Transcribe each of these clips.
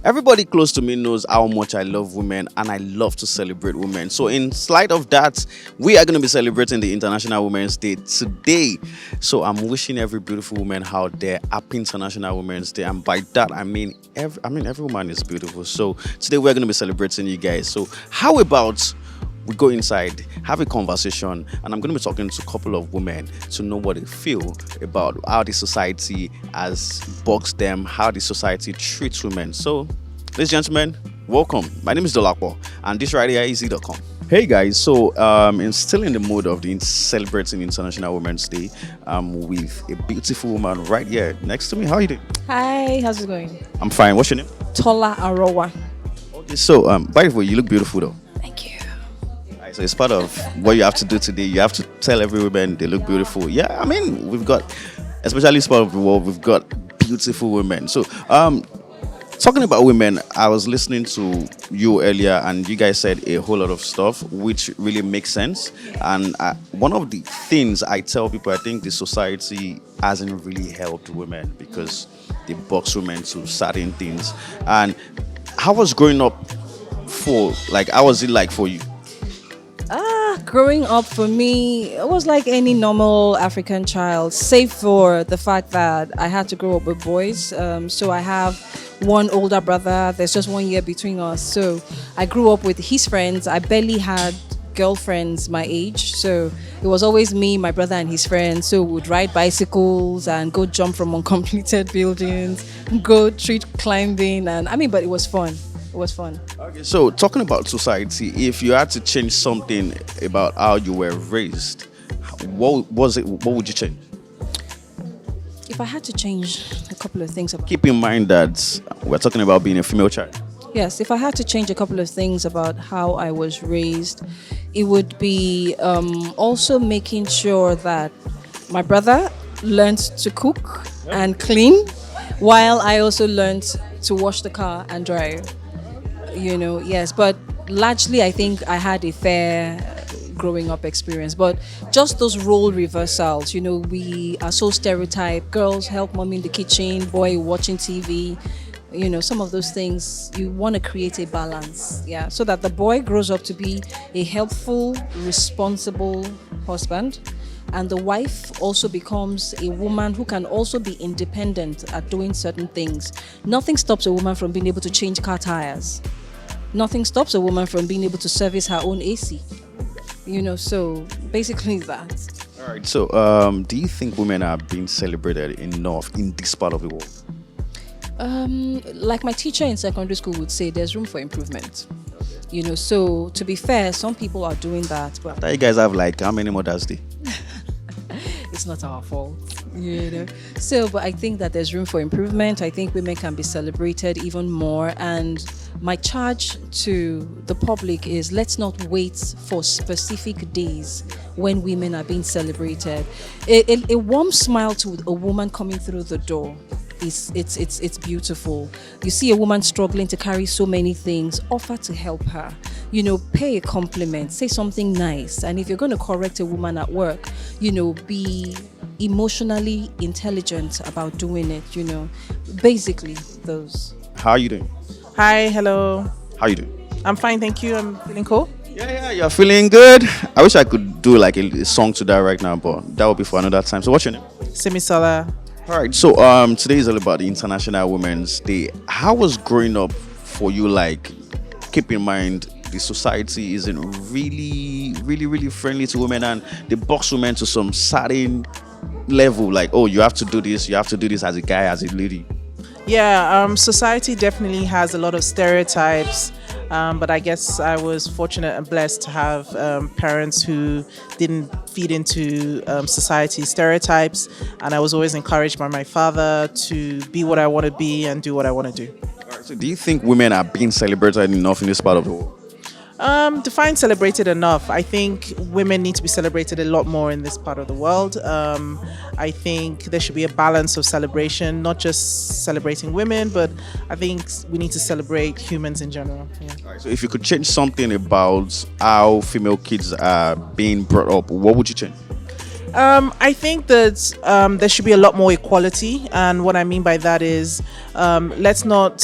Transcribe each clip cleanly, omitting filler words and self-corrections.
Everybody close to me knows how much I love women and I love to celebrate women. So, in light of that, we are going to be celebrating the International Women's Day today. So, I'm wishing every beautiful woman out there happy International Women's Day. And by that, I mean every woman is beautiful. So, today we're going to be celebrating you guys. So, how about we go inside, have a conversation, and I'm going to be talking to a couple of women to know what they feel about how the society has boxed them, how the society treats women. So, ladies and gentlemen, welcome. My name is Dolapo, and this right here is e.com. Hey guys, so still in the mood of celebrating International Women's Day with a beautiful woman right here next to me. How are you doing? Hi, how's it going? I'm fine. What's your name? Tala Arowa. Okay, so by the way, you look beautiful though. Thank you. So it's part of what you have to do today. You have to tell every woman they look beautiful. Yeah, I mean, we've got, especially this part of the world, we've got beautiful women. So, talking about women, I was listening to you earlier and you guys said a whole lot of stuff, which really makes sense. And one of the things I tell people, I think the society hasn't really helped women because they box women to certain things. And how was growing up how was it like for you? Growing up for me, it was like any normal African child, save for the fact that I had to grow up with boys. So I have one older brother. There's just 1 year between us. So I grew up with his friends. I barely had girlfriends my age. So it was always me, my brother, and his friends. So we would ride bicycles and go jump from uncompleted buildings, go tree climbing. But it was fun. It was fun. Okay, so talking about society, if you had to change something about how you were raised, what was it? What would you change? If I had to change a couple of things Keep in mind that we're talking about being a female child. Yes, if I had to change a couple of things about how I was raised, it would be also making sure that my brother learned to cook and clean, while I also learned to wash the car and drive. Yes, but largely I think I had a fair growing up experience. But just those role reversals, we are so stereotyped. Girls help mommy in the kitchen, boy watching TV. Some of those things, you want to create a balance, so that the boy grows up to be a helpful, responsible husband, and the wife also becomes a woman who can also be independent at doing certain things. Nothing stops a woman from being able to change car tires. Nothing stops a woman from being able to service her own AC. So basically that. All right. So, do you think women are being celebrated enough in this part of the world? Like my teacher in secondary school would say, there's room for improvement. So to be fair, some people are doing that, but You guys have how many Mother's Day? it's not our fault. So, but I think that there's room for improvement. I think women can be celebrated even more. And my charge to the public is, let's not wait for specific days when women are being celebrated. A warm smile to a woman coming through the door, it's beautiful. You see a woman struggling to carry so many things, offer to help her. Pay a compliment, say something nice. And if you're going to correct a woman at work, be emotionally intelligent about doing it. Basically those. How are you doing? Hi, hello. How are you doing? I'm fine, thank you. I'm feeling cool. Yeah, you're feeling good. I wish I could do a song to that right now, but that will be for another time. So what's your name? Simi. All right, so today is all about the International Women's Day. How was growing up for you like? Keep in mind the society isn't really friendly to women, and they box women to some certain level, you have to do this as a guy, as a lady. Yeah, society definitely has a lot of stereotypes, but I guess I was fortunate and blessed to have parents who didn't feed into society's stereotypes, and I was always encouraged by my father to be what I want to be and do what I want to do. All right, so do you think women are being celebrated enough in this part of the world? Define celebrated enough. I think women need to be celebrated a lot more in this part of the world. I think there should be a balance of celebration, not just celebrating women, but I think we need to celebrate humans in general. Yeah. All right, so if you could change something about how female kids are being brought up, what would you change? I think that there should be a lot more equality, and what I mean by that is let's not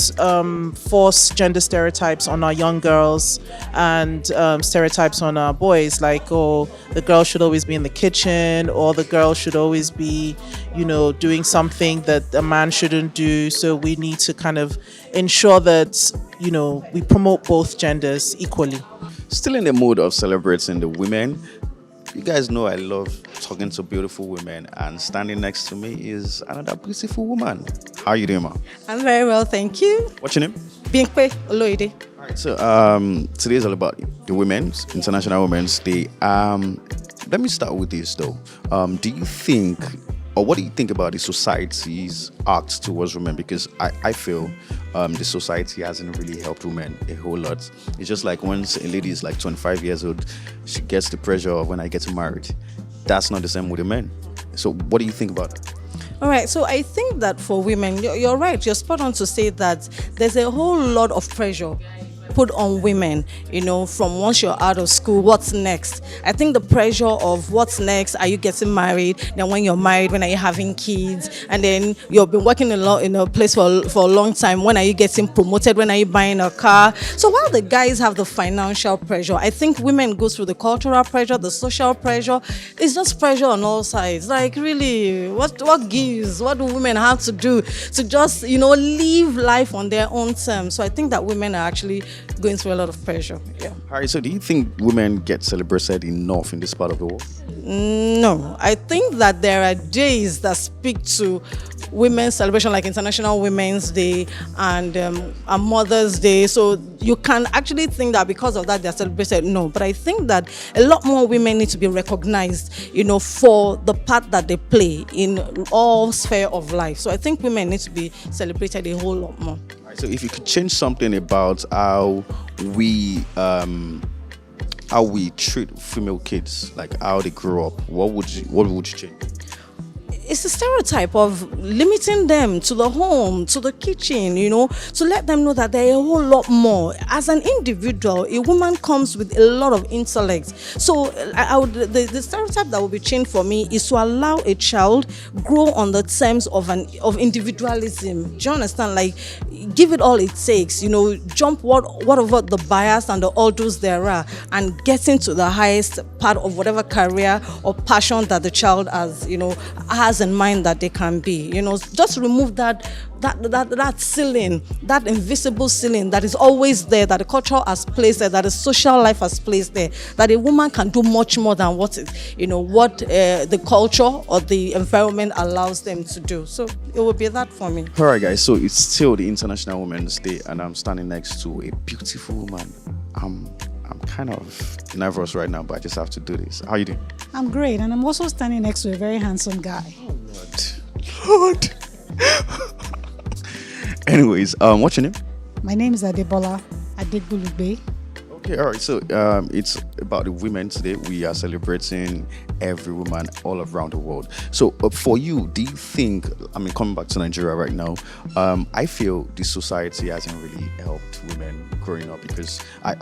force gender stereotypes on our young girls and stereotypes on our boys, like, oh, the girl should always be in the kitchen, or the girl should always be, doing something that a man shouldn't do. So we need to kind of ensure that we promote both genders equally. Still in the mood of celebrating the women. You guys know I love talking to beautiful women, and standing next to me is another beautiful woman. How are you doing, ma? I'm very well, thank you. What's your name? Binkwe Oloide. All right, so today is all about the Women's International Women's Day. Let me start with this though. Do you think, or what do you think about the society's acts towards women? Because I feel the society hasn't really helped women a whole lot. It's just like once a lady is like 25 years old, she gets the pressure of when I get married. That's not the same with the men. So what do you think about that? All right, so I think that for women, you're right, you're spot on to say that there's a whole lot of pressure put on women, from once you're out of school, what's next? I think the pressure of what's next, are you getting married? Then when you're married, when are you having kids? And then you've been working in a place for a long time, when are you getting promoted? When are you buying a car? So while the guys have the financial pressure, I think women go through the cultural pressure, the social pressure. It's just pressure on all sides. Like, really, what gives? What do women have to do to just, live life on their own terms? So I think that women are actually going through a lot of pressure. Yeah. All right, so do you think women get celebrated enough in this part of the world? No, I think that there are days that speak to women's celebration, like International Women's Day and Mother's Day. So you can actually think that because of that they're celebrated. No, but I think that a lot more women need to be recognized, for the part that they play in all sphere of life. So I think women need to be celebrated a whole lot more. So if you could change something about how we treat female kids, like how they grow up, what would you change? It's a stereotype of limiting them to the home, to the kitchen, to let them know that they're a whole lot more. As an individual, a woman comes with a lot of intellect. So the stereotype that will be changed for me is to allow a child grow on the terms of individualism. Do you understand? Like, give it all it takes, jump whatever the bias and the odds there are, and get into the highest part of whatever career or passion that the child has in mind that they can be. Just remove that ceiling, that invisible ceiling that is always there, that the culture has placed there, that the social life has placed there, that a woman can do much more than what the culture or the environment allows them to do. So it will be that for me. All right, guys, so it's still the International Women's Day, and I'm standing next to a beautiful woman. I'm kind of nervous right now, but I just have to do this. How are you doing? I'm great, and I'm also standing next to a very handsome guy. Lord. Anyways, what's your name? My name is Adebola Adegbulugbe. Okay, all right. So it's about the women today. We are celebrating every woman all around the world. So for you, do you think, coming back to Nigeria right now, I feel the society hasn't really helped women growing up, because I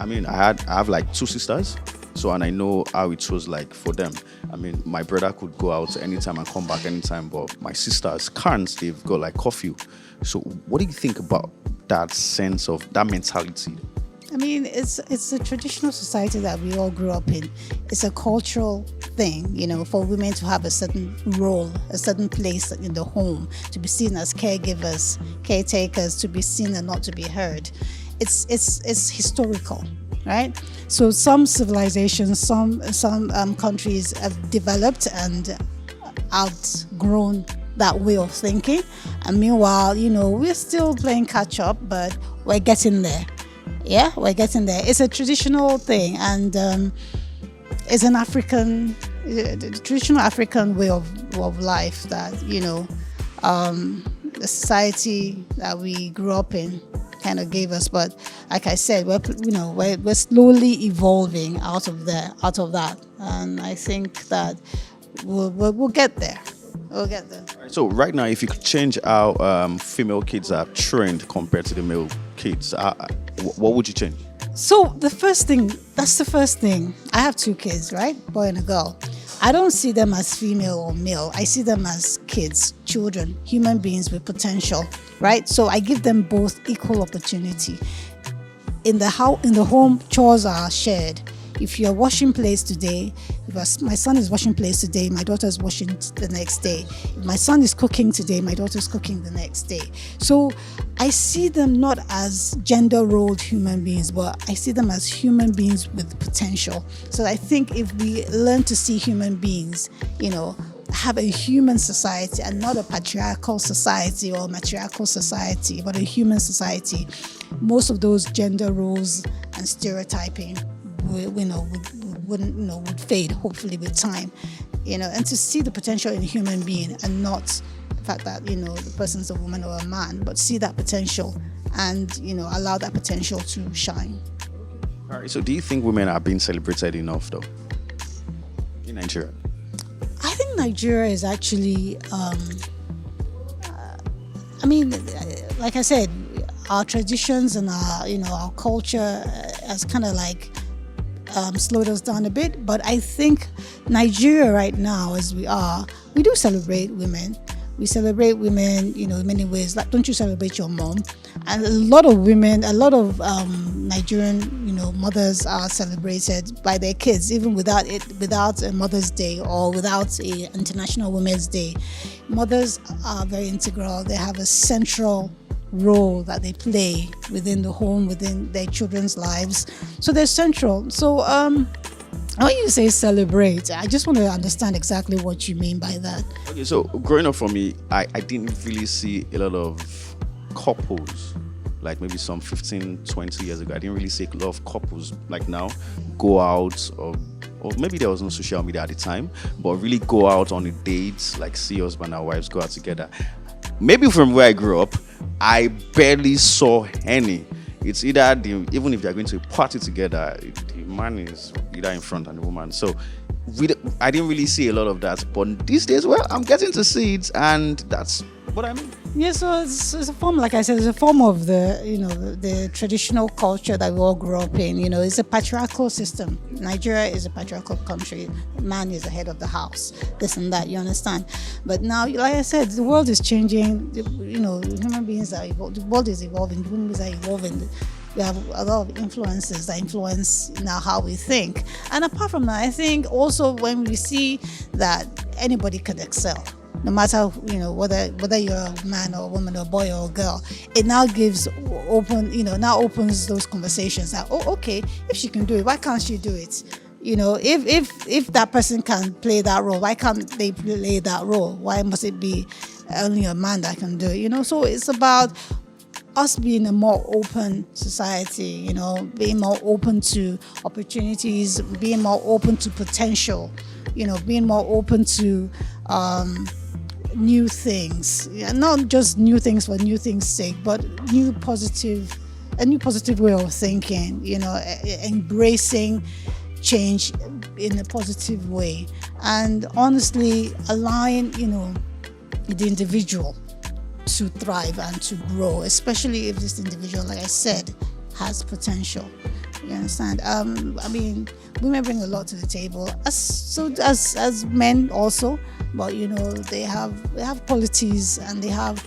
have like two sisters. So, and I know how it was like for them. My brother could go out anytime and come back anytime, but my sisters can't. They've got like curfew. So what do you think about that sense of that mentality? It's a traditional society that we all grew up in. It's a cultural thing, for women to have a certain role, a certain place in the home, to be seen as caregivers, caretakers, to be seen and not to be heard. It's historical, right? So some civilizations, some countries have developed and outgrown that way of thinking. And meanwhile, we're still playing catch up, but we're getting there. Yeah, we're getting there. It's a traditional thing, and it's an traditional African way of life that, the society that we grew up in kind of gave us. But like I said, we're slowly evolving out of that, and I think that we'll get there. We'll get there. So right now, if you could change how female kids are trained compared to the male kids, what would you change? So that's the first thing. I have two kids, right? Boy and a girl. I don't see them as female or male. I see them as kids, children, human beings with potential, right? So I give them both equal opportunity. In the home, chores are shared. If you're washing plates today, my son is washing plates today, my daughter is washing the next day. If my son is cooking today, my daughter is cooking the next day. So I see them not as gender rolled human beings, but I see them as human beings with potential. So I think if we learn to see human beings, have a human society and not a patriarchal society or matriarchal society, but a human society, most of those gender roles and stereotyping would fade, hopefully, with time, and to see the potential in a human being and not the fact that the person's a woman or a man, but see that potential and allow that potential to shine. All right. So, do you think women are being celebrated enough, though, in Nigeria? I think Nigeria is actually, like I said, our traditions and our culture has kind of slowed us down a bit. But I think Nigeria right now, as we do celebrate women. We celebrate women, in many ways. Like, don't you celebrate your mom? And a lot of Nigerian, mothers are celebrated by their kids, even without a Mother's Day or without a International Women's Day. Mothers are very integral. They have a central role that they play within the home, within their children's lives. So they're central. So when you say celebrate, I just want to understand exactly what you mean by that. Okay, so growing up for me, I didn't really see a lot of couples, like maybe some 15, 20 years ago. I didn't really see a lot of couples like now go out, or maybe there was no social media at the time, but really go out on a date, like see husband and wives go out together. Maybe from where I grew up, I barely saw any. It's either even if they're going to a party together, the man is either in front and the woman. So I didn't really see a lot of that. But these days, well, I'm getting to see it, and that's what I mean. Yeah, so it's a form, like I said, it's a form of the traditional culture that we all grew up in. It's a patriarchal system. Nigeria is a patriarchal country. Man is the head of the house, this and that, you understand? But now, like I said, the world is changing. Human beings are evolving. The world is evolving. Human beings are evolving. We have a lot of influences that influence now how we think. And apart from that, I think also when we see that anybody can excel, no matter whether you're a man or a woman or a boy or a girl, it now opens those conversations that, okay, if she can do it, why can't she do it? If that person can play that role, why can't they play that role? Why must it be only a man that can do it? So it's about us being a more open society, being more open to opportunities, being more open to potential, being more open to new things, not just new things for new things' sake, but a new positive way of thinking, embracing change in a positive way, and honestly allowing the individual to thrive and to grow, especially if this individual, like I said, has potential. You understand? Women bring a lot to the table, as men also, but they have qualities and they have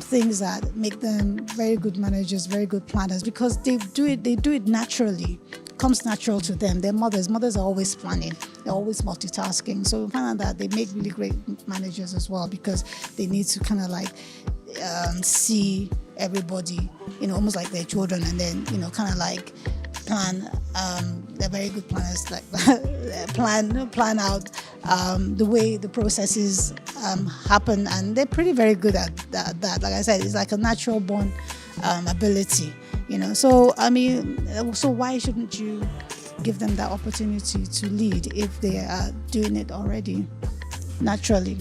things that make them very good managers, very good planners, because they do it naturally. It comes natural to them. They're mothers. Mothers are always planning. They're always multitasking. So we find out that they make really great managers as well, because they need to kind of see everybody, almost like their children, and then kind of plan. They're very good planners, like plan out the way the processes happen, and they're very good at that. Like I said, it's like a natural born ability, So so why shouldn't you give them that opportunity to lead if they are doing it already naturally?